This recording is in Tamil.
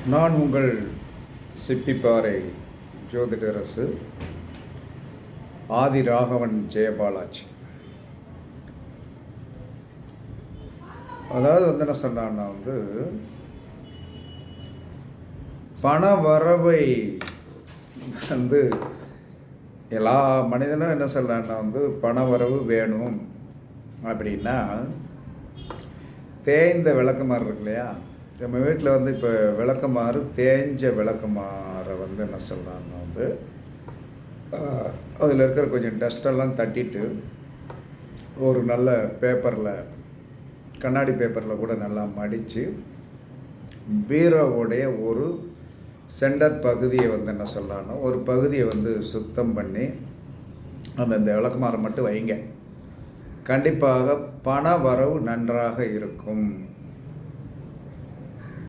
நான் உங்கள் சிப்பிப்பாறை ஜோதிடரசு ஆதி ராகவன் ஜெயபாலாஜி. அதாவது என்ன சொன்னான்னா பண வரவை எல்லா மனிதனும் என்ன சொல்கிறான்னா பண வரவு வேணும் அப்படின்னா தேய்ந்த விளக்குமாறு இருக்கு இல்லையா, நம்ம வீட்டில் இப்போ விளக்குமாறு தேய்ஞ்ச விளக்குமாறை என்ன சொல்கிறாங்கன்னா அதில் இருக்கிற கொஞ்சம் டஸ்டெல்லாம் தட்டிட்டு ஒரு நல்ல பேப்பரில், கண்ணாடி பேப்பரில் கூட நல்லா மடித்து பீரோவுடைய ஒரு சென்டர் பகுதியை என்ன சொல்லலாம்னா ஒரு பகுதியை சுத்தம் பண்ணி அந்த விளக்குமாறை மட்டும் வைங்க. கண்டிப்பாக பண வரவு நன்றாக இருக்கும்.